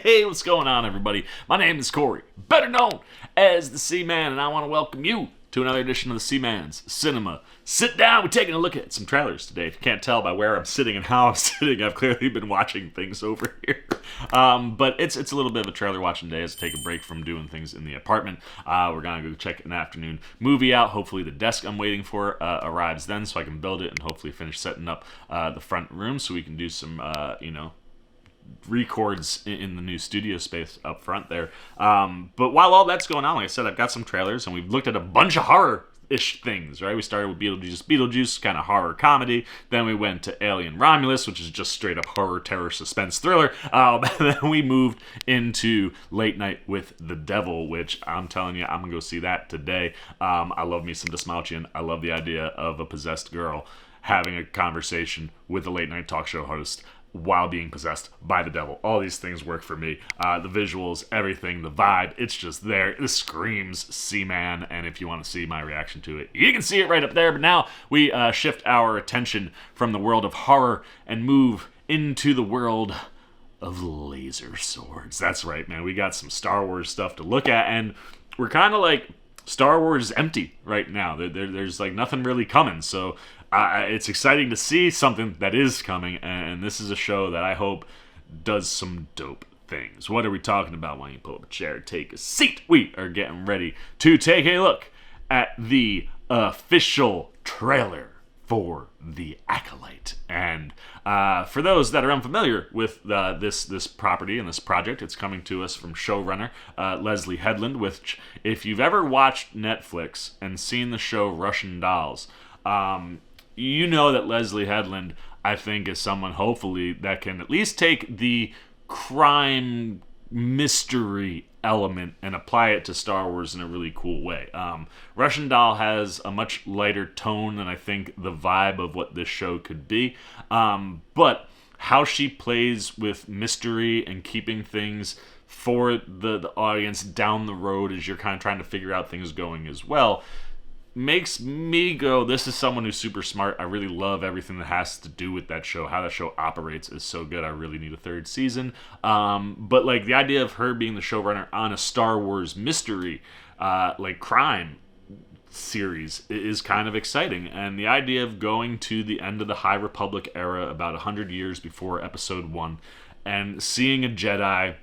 Hey, what's going on, everybody? My name is Corey, better known as the Seaman, and I want to welcome you to another edition of the Seaman's Cinema Sit Down. We're taking a look at some trailers today. If you can't tell by where I'm sitting and how I'm sitting, I've clearly been watching things over here. But it's a little bit of a trailer watching day as I take a break from doing things in the apartment. We're going to go check an afternoon movie out. Hopefully the desk I'm waiting for arrives then so I can build it and hopefully finish setting up the front room so we can do some, records in the new studio space up front there. But while all that's going on, like I said, I've got some trailers and we've looked at a bunch of horror-ish things, right? We started with Beetlejuice, kind of horror comedy. Then we went to Alien Romulus, which is just straight up horror, terror, suspense thriller. And then we moved into Late Night with the Devil, which I'm telling you, I'm going to go see that today. I love me some Dismalchian. I love the idea of a possessed girl having a conversation with a late night talk show host while being possessed by the devil. All these things work for me. The visuals, everything, the vibe, it's just there. This screams Seaman, and if you want to see my reaction to it, you can see it right up there. But now we shift our attention from the world of horror and move into the world of laser swords. That's right, man. We got some Star Wars stuff to look at, and we're kind of like Star Wars empty right now. There's like nothing really coming, so it's exciting to see something that is coming, and this is a show that I hope does some dope things. What are we talking about? Why don't you pull up a chair, take a seat? We are getting ready to take a look at the official trailer for The Acolyte. And for those that are unfamiliar with this property and this project, it's coming to us from showrunner Leslie Headland, which, if you've ever watched Netflix and seen the show Russian Dolls, you know that Leslie Headland, I think, is someone, hopefully, that can at least take the crime mystery element and apply it to Star Wars in a really cool way. Russian Doll has a much lighter tone than I think the vibe of what this show could be. But how she plays with mystery and keeping things for the audience down the road as you're kind of trying to figure out things going as well makes me go, this is someone who's super smart. I really love everything that has to do with that show. How that show operates is so good. I really need a third season. But like the idea of her being the showrunner on a Star Wars mystery, like crime series, is kind of exciting. And the idea of going to the end of the High Republic era, about 100 years before Episode 1, and seeing a Jedi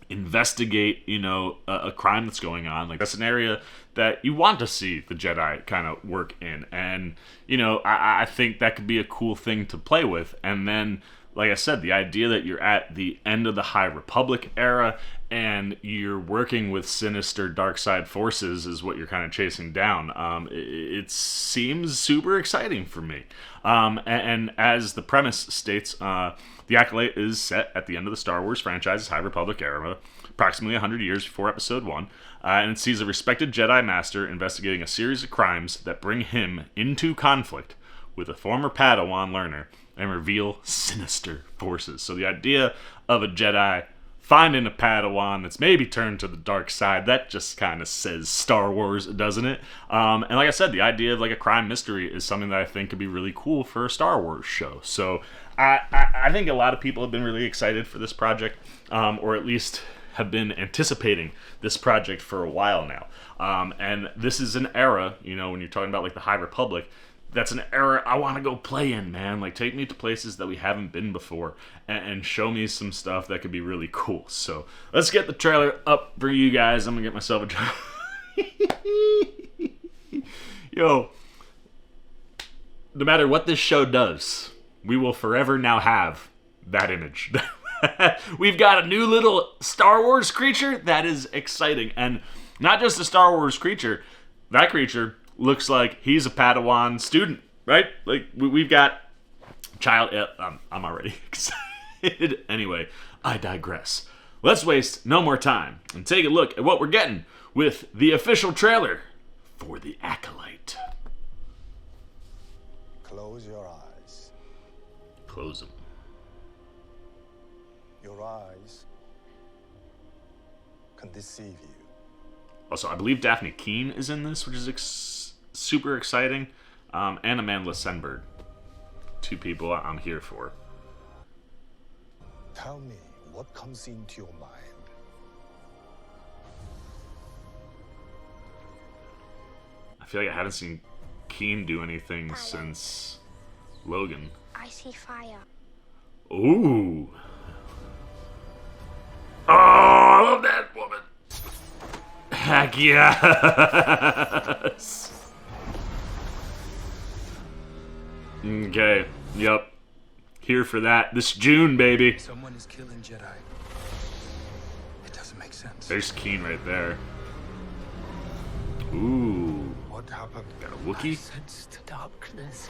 investigate, a crime that's going on. Like, that's an area that you want to see the Jedi kind of work in. And, I think that could be a cool thing to play with. And then, like I said, the idea that you're at the end of the High Republic era and you're working with sinister dark side forces is what you're kind of chasing down. It seems super exciting for me. And as the premise states, The Acolyte is set at the end of the Star Wars franchise's High Republic era, approximately 100 years before Episode 1, and it sees a respected Jedi Master investigating a series of crimes that bring him into conflict with a former Padawan learner and reveal sinister forces. So the idea of a Jedi finding a Padawan that's maybe turned to the dark side, that just kind of says Star Wars, doesn't it? And like I said, the idea of like a crime mystery is something that I think could be really cool for a Star Wars show. So I think a lot of people have been really excited for this project, or at least have been anticipating this project for a while now. And this is an era, when you're talking about like the High Republic, that's an era I want to go play in, man. Like, take me to places that we haven't been before and show me some stuff that could be really cool. So let's get the trailer up for you guys. I'm going to get myself a trailer. Yo, no matter what this show does, we will forever now have that image. We've got a new little Star Wars creature that is exciting. And not just a Star Wars creature, that creature looks like he's a Padawan student, right? Like, we've got child... I'm already excited. Anyway, I digress. Let's waste no more time and take a look at what we're getting with the official trailer for The Acolyte. Close your eyes. Close them. Your eyes can deceive you. Also, I believe Daphne Keane is in this, which is super exciting. And AMANDLA STENBERG. Two people I'm here for. Tell me what comes into your mind. I feel like I haven't seen Keen do anything since Logan. I see fire. Ooh. Oh, I love that woman. Heck yes. Okay. Yep. Here for that. This June, baby. Someone is killing Jedi. It doesn't make sense. There's Keen right there. Ooh. What happened? Got a Wookiee. Sensed darkness.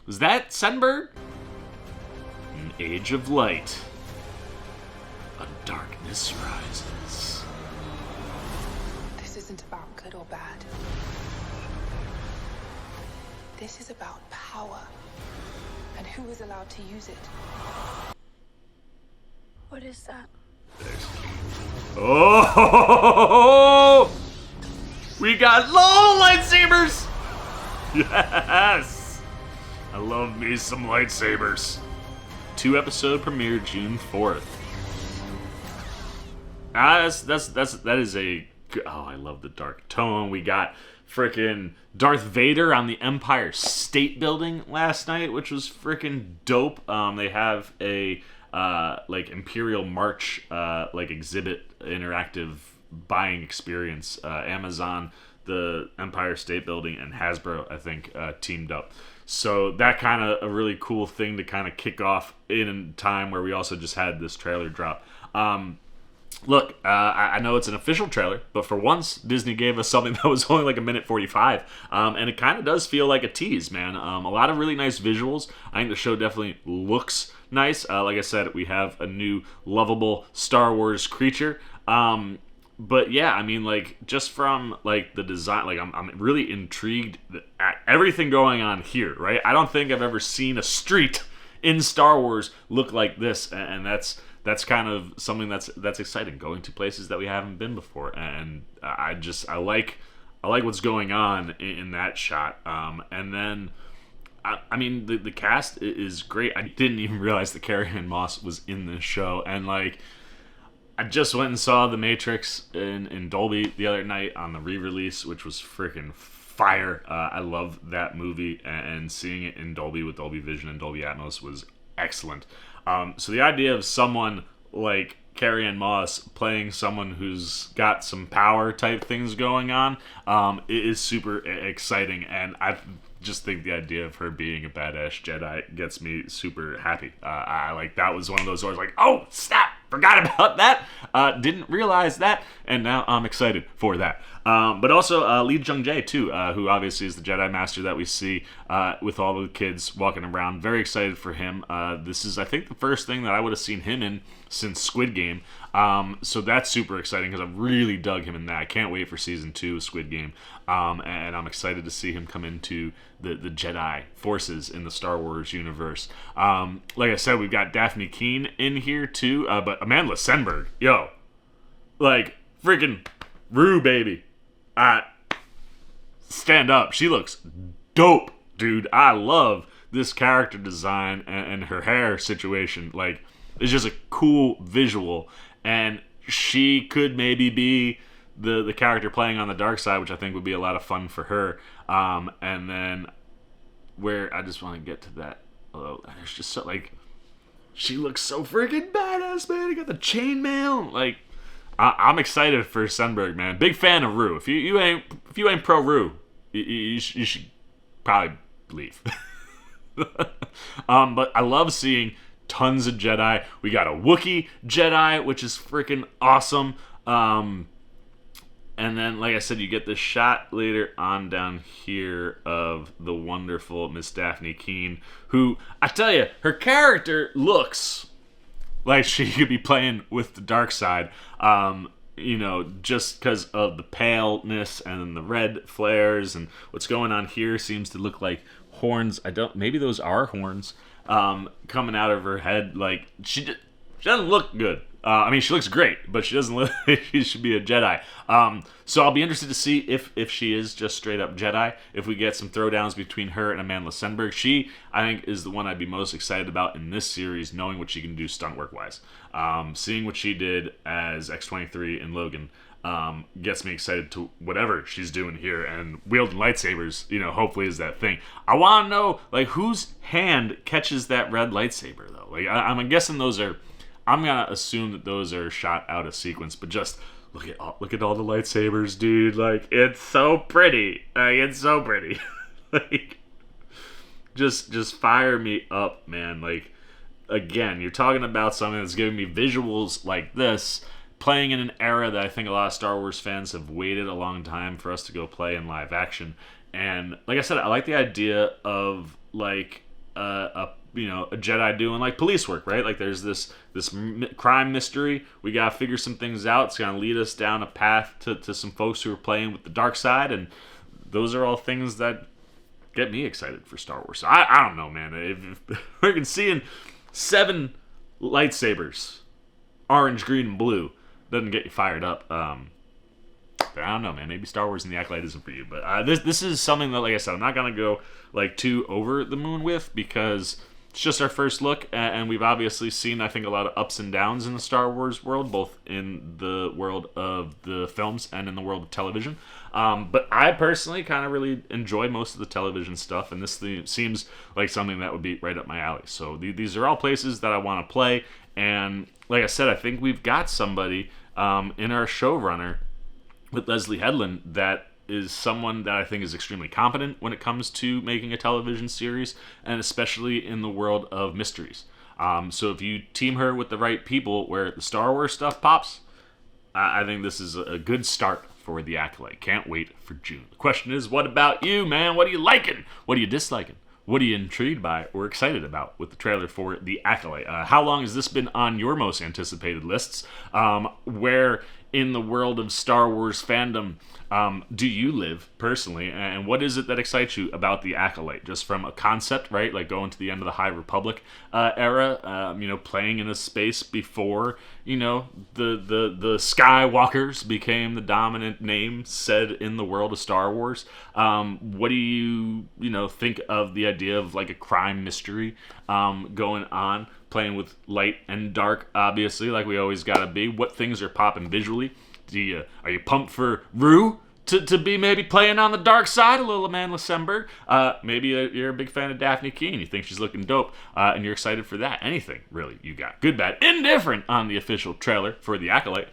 Was that Stenberg? An age of light. A darkness rises. This isn't about good or bad. This is about power and who is allowed to use it. What is that? Oh! We got LOL lightsabers! Yes! I love me some lightsabers. 2-episode premiere June 4th. That is a... Oh, I love the dark tone. We got frickin' Darth Vader on the Empire State Building last night, which was frickin' dope. They have a like Imperial March like exhibit interactive buying experience. Amazon, the Empire State Building, and Hasbro, I think, teamed up. So that kind of a really cool thing to kind of kick off in a time where we also just had this trailer drop. Look, I know it's an official trailer, but for once, Disney gave us something that was only like 1:45, and it kind of does feel like a tease, man. A lot of really nice visuals. I think the show definitely looks nice. Like I said, we have a new lovable Star Wars creature. But yeah, I mean, like, just from like the design, like I'm really intrigued at everything going on here, right? I don't think I've ever seen a street in Star Wars look like this, and that's kind of something that's exciting, going to places that we haven't been before, and I like what's going on in that shot. And then I mean the cast is great. I didn't even realize that Carrie-Anne Moss was in this show, and like I just went and saw The Matrix in Dolby the other night on the re-release, which was freaking fire. I love that movie, and seeing it in Dolby with Dolby Vision and Dolby Atmos was excellent. So the idea of someone like Carrie-Anne Moss playing someone who's got some power type things going on, it is super exciting, and I just think the idea of her being a badass Jedi gets me super happy. I like, that was one of those where I was like, oh snap, forgot about that, didn't realize that, and now I'm excited for that. But also Lee Jung-jae too, who obviously is the Jedi Master that we see with all the kids walking around. Very excited for him. This is, I think, the first thing that I would have seen him in since Squid Game. So that's super exciting because I really dug him in that. I can't wait for season 2 of Squid Game. And I'm excited to see him come into the Jedi forces in the Star Wars universe. Like I said, we've got Daphne Keane in here too, but AMANDLA Stenberg, yo, like freaking Rue, baby. Stand up. She looks dope, dude. I love this character design and her hair situation. Like, it's just a cool visual, and she could maybe be the character playing on the dark side, which I think would be a lot of fun for her. And then where I just want to get to that, there's just so, like, she looks so freaking badass, man. You got the chainmail, like, I'm excited for Stenberg, man. Big fan of Rue. If you ain't pro Rue, you should probably leave. But I love seeing tons of Jedi. We got a Wookiee Jedi, which is freaking awesome. And then, like I said, you get this shot later on down here of the wonderful Miss Daphne Keane, who, I tell you, her character looks like she could be playing with the dark side, you know, just because of the paleness and the red flares, and what's going on here seems to look like horns. Maybe those are horns coming out of her head. Like, she She doesn't look good. I mean, she looks great, but she doesn't look like she should be a Jedi. So I'll be interested to see if she is just straight up Jedi. If we get some throwdowns between her and AMANDLA Stenberg, she, I think, is the one I'd be most excited about in this series, knowing what she can do stunt work wise. Seeing what she did as X-23 in Logan gets me excited to whatever she's doing here, and wielding lightsabers, hopefully is that thing. I want to know, like, whose hand catches that red lightsaber, though. Like, I'm guessing those are... I'm gonna assume that those are shot out of sequence, but just look at all the lightsabers, dude. Like, it's so pretty. It's so pretty. Like, just fire me up, man. Like, again, you're talking about something that's giving me visuals like this, playing in an era that I think a lot of Star Wars fans have waited a long time for us to go play in live action. And like I said, I like the idea of like a Jedi doing like police work, right? Like there's this crime mystery. We gotta figure some things out. It's gonna lead us down a path to some folks who are playing with the dark side, and those are all things that get me excited for Star Wars. So I don't know, man. If we're seeing 7 lightsabers, orange, green, and blue, doesn't get you fired up. But I don't know, man. Maybe Star Wars and the Acolyte isn't for you. But this is something that, like I said, I'm not gonna go like too over the moon with, because it's just our first look, and we've obviously seen, I think, a lot of ups and downs in the Star Wars world, both in the world of the films and in the world of television. But I personally kind of really enjoy most of the television stuff, and this seems like something that would be right up my alley. So these are all places that I want to play, and like I said, I think we've got somebody in our showrunner with Leslie Headland that is someone that I think is extremely competent when it comes to making a television series, and especially in the world of mysteries. So if you team her with the right people where the Star Wars stuff pops, I think this is a good start for the Acolyte. Can't wait for June. The question is, what about you, man? What are you liking? What are you disliking? What are you intrigued by or excited about with the trailer for The Acolyte? How long has this been on your most anticipated lists? Where in the world of Star Wars fandom do you live personally, and what is it that excites you about The Acolyte? Just from a concept, right? Like going to the end of the High Republic era, playing in a space before, the Skywalkers became the dominant name said in the world of Star Wars. What do you, think of the idea of like a crime mystery going on? Playing with light and dark, obviously, like we always gotta be. What things are popping visually? Are you pumped for Rue to be maybe playing on the dark side, a little AMANDLA Stenberg? Maybe you're a big fan of DAFNE Keen. You think she's looking dope, and you're excited for that. Anything, really, you got. Good, bad, indifferent on the official trailer for The Acolyte.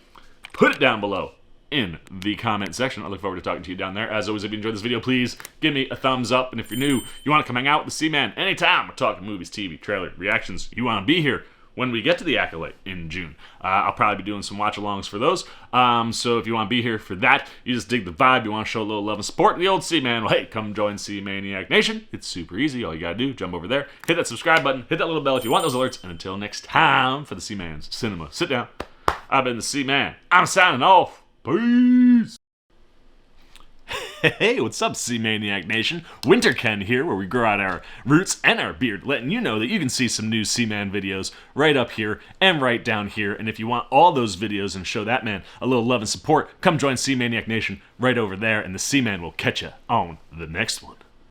Put it down below in the comment section. I look forward to talking to you down there. As always, if you enjoyed this video, please give me a thumbs up. And if you're new, you want to come hang out with the C-Man anytime we're talking movies, TV, trailer, reactions, you want to be here when we get to The Acolyte in June. I'll probably be doing some watch-alongs for those. So if you want to be here for that, you just dig the vibe, you want to show a little love and support to the old C-Man, well, hey, come join C-Maniac Nation. It's super easy. All you got to do, jump over there, hit that subscribe button, hit that little bell if you want those alerts. And until next time, for the C-Man's Cinema Sit Down, I've been the C-Man. I'm signing off. Peace! Hey, what's up, C-Maniac Nation? Winter Ken here, where we grow out our roots and our beard, letting you know that you can see some new C-Man videos right up here and right down here. And if you want all those videos and show that man a little love and support, come join C-Maniac Nation right over there, and the C-Man will catch you on the next one.